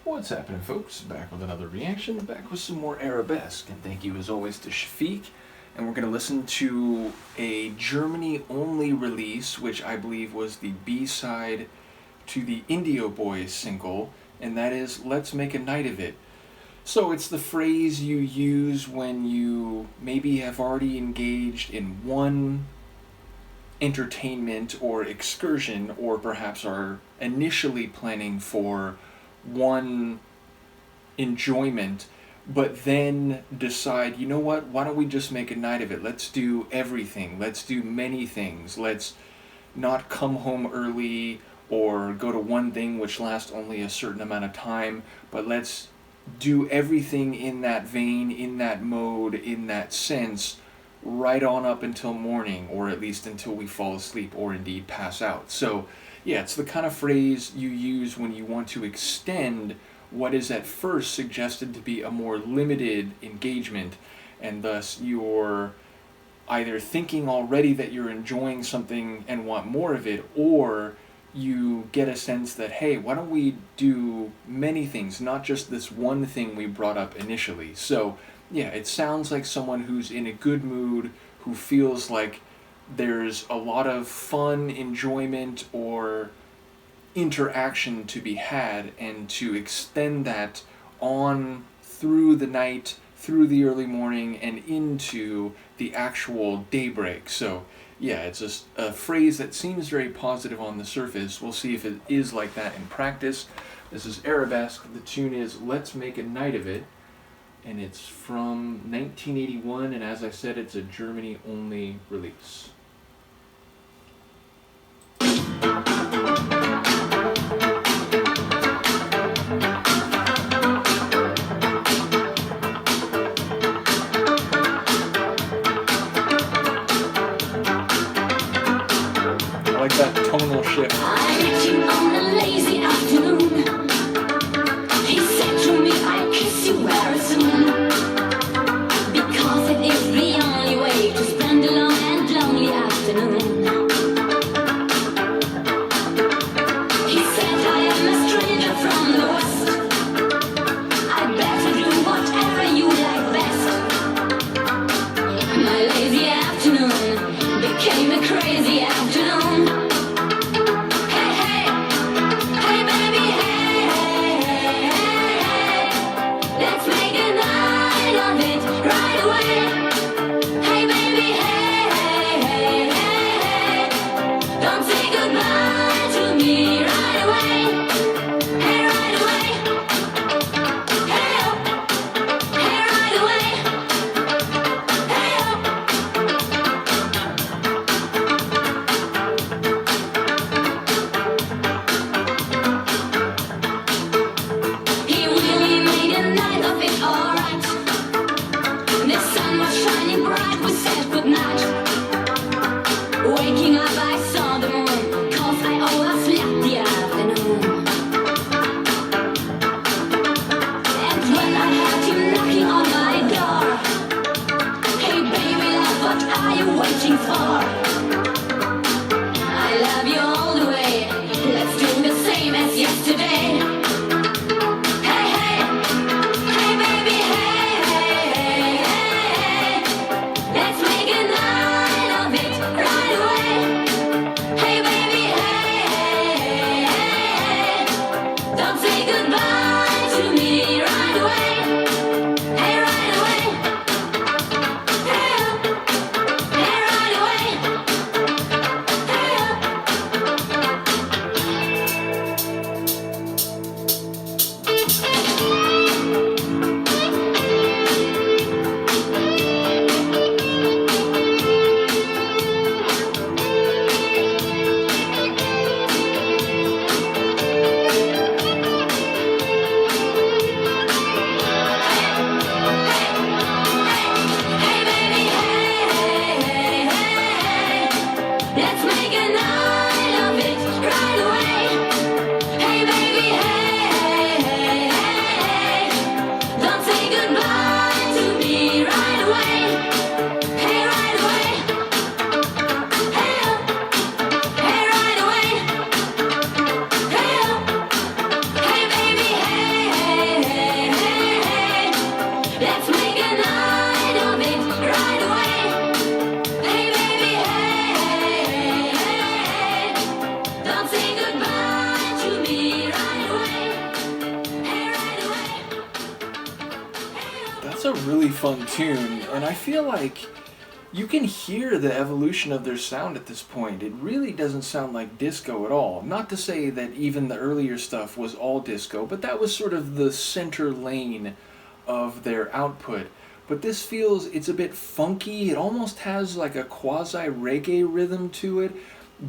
What's happening, folks? Back with another reaction, back with some more Arabesque, and thank you as always to Shafiq. And we're going to listen to a Germany-only release, which I believe was the B-side to the Indio Boy single, and that is Let's Make a Night of It. So it's the phrase you use when you maybe have already engaged in one entertainment or excursion, or perhaps are initially planning for one enjoyment, but then decide, you know what, why don't we just make a night of it? Let's do everything. Let's do many things. Let's not come home early or go to one thing which lasts only a certain amount of time, but let's do everything in that vein, in that mode, in that sense, right on up until morning, or at least until we fall asleep or indeed pass out. So yeah, it's the kind of phrase you use when you want to extend what is at first suggested to be a more limited engagement, and thus you're either thinking already that you're enjoying something and want more of it, or you get a sense that, hey, why don't we do many things, not just this one thing we brought up initially. So yeah, it sounds like someone who's in a good mood, who feels like there's a lot of fun, enjoyment, or interaction to be had, and to extend that on through the night, through the early morning, and into the actual daybreak. So yeah, it's just a phrase that seems very positive on the surface. We'll see if it is like that in practice. This is Arabesque. The tune is Let's Make a Night of It, and it's from 1981, and as I said, it's a Germany-only release. I like that tonal shift. I met you on a lazy afternoon. He said to me, I'll kiss you very soon, because it is the only way to spend a long and lonely afternoon. He said, I am a stranger from the west. I better do whatever you like best. My lazy afternoon became a crazy afternoon. a really fun tune, and I feel like you can hear the evolution of their sound at this point. It really doesn't sound like disco at all. Not to say that even the earlier stuff was all disco, but that was sort of the center lane of their output. But this feels, it's a bit funky. It almost has like a quasi reggae rhythm to it.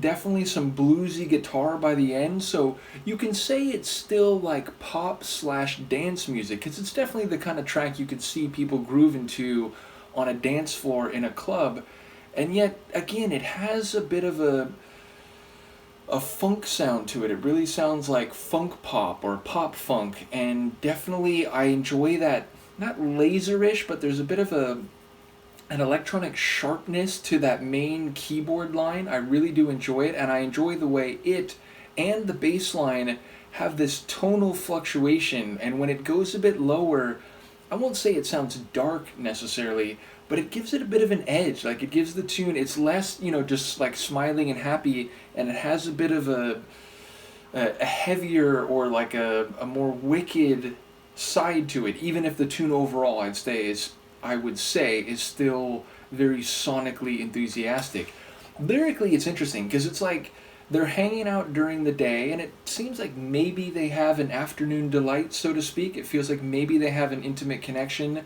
Definitely some bluesy guitar by the end, so you can say it's still like pop slash dance music, because it's definitely the kind of track you could see people grooving to on a dance floor in a club. And yet, again, it has a bit of a funk sound to it. It really sounds like funk pop or pop funk, and definitely I enjoy that, not laserish, but there's a bit of an electronic sharpness to that main keyboard line. I really do enjoy it, and I enjoy the way it and the bass line have this tonal fluctuation, and when it goes a bit lower, I won't say it sounds dark necessarily, but it gives it a bit of an edge. Like, it gives the tune, it's less, just like smiling and happy, and it has a bit of a heavier or like a more wicked side to it, even if the tune overall I would say is still very sonically enthusiastic. Lyrically, it's interesting because it's like they're hanging out during the day, and it seems like maybe they have an afternoon delight, so to speak. It feels like maybe they have an intimate connection,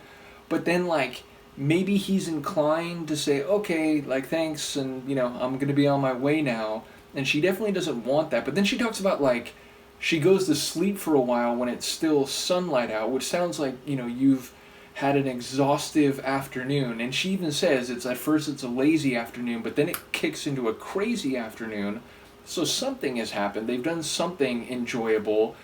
but then like maybe he's inclined to say, okay, like thanks, and I'm gonna be on my way now, and she definitely doesn't want that. But then she talks about like she goes to sleep for a while when it's still sunlight out, which sounds like you've had an exhaustive afternoon, and she even says at first it's a lazy afternoon, but then it kicks into a crazy afternoon. So something has happened. They've done something enjoyable,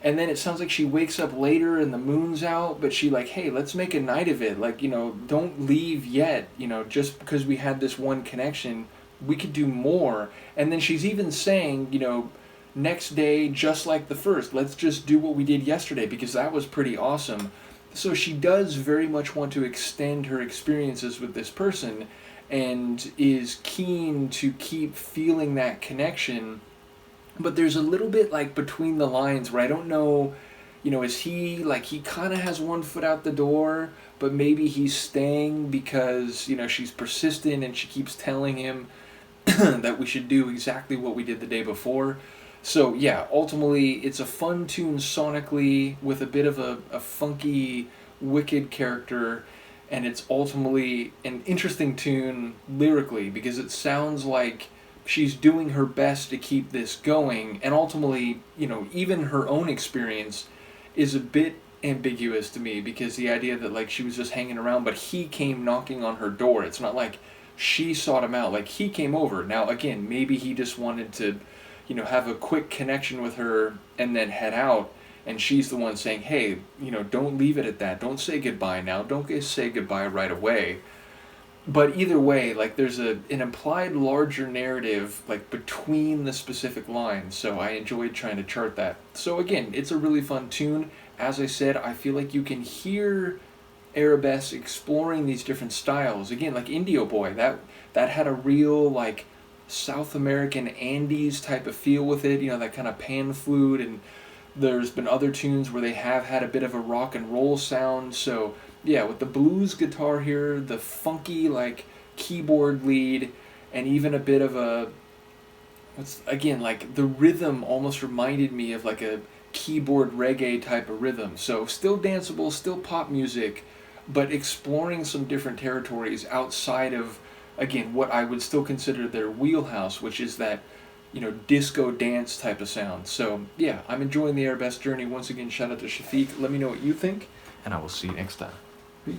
and then it sounds like she wakes up later and the moon's out, but she like, hey, let's make a night of it. Like, don't leave yet. Just because we had this one connection, we could do more. And then she's even saying, next day, just like the first, let's just do what we did yesterday because that was pretty awesome. So she does very much want to extend her experiences with this person and is keen to keep feeling that connection. But there's a little bit like between the lines where I don't know, is he like, he kind of has one foot out the door, but maybe he's staying because, she's persistent and she keeps telling him that we should do exactly what we did the day before. So yeah, ultimately it's a fun tune sonically with a bit of a funky, wicked character, and it's ultimately an interesting tune lyrically because it sounds like she's doing her best to keep this going, and ultimately, even her own experience is a bit ambiguous to me because the idea that like she was just hanging around but he came knocking on her door. It's not like she sought him out, like he came over. Now again, maybe he just wanted to have a quick connection with her and then head out, and she's the one saying, hey, don't leave it at that, don't say goodbye now, don't say goodbye right away. But either way, like there's an implied larger narrative like between the specific lines, so I enjoyed trying to chart that. So again, it's a really fun tune. As I said, I feel like you can hear Arabesque exploring these different styles. Again, like Indio Boy, that had a real like South American Andes type of feel with it, that kind of pan flute, and there's been other tunes where they have had a bit of a rock and roll sound. So yeah, with the blues guitar here, the funky like keyboard lead, and even a bit of like the rhythm almost reminded me of like a keyboard reggae type of rhythm. So still danceable, still pop music, but exploring some different territories outside of, again, what I would still consider their wheelhouse, which is that, disco dance type of sound. So yeah, I'm enjoying the Arabesque journey. Once again, shout out to Shafiq. Let me know what you think, and I will see you next time. Peace.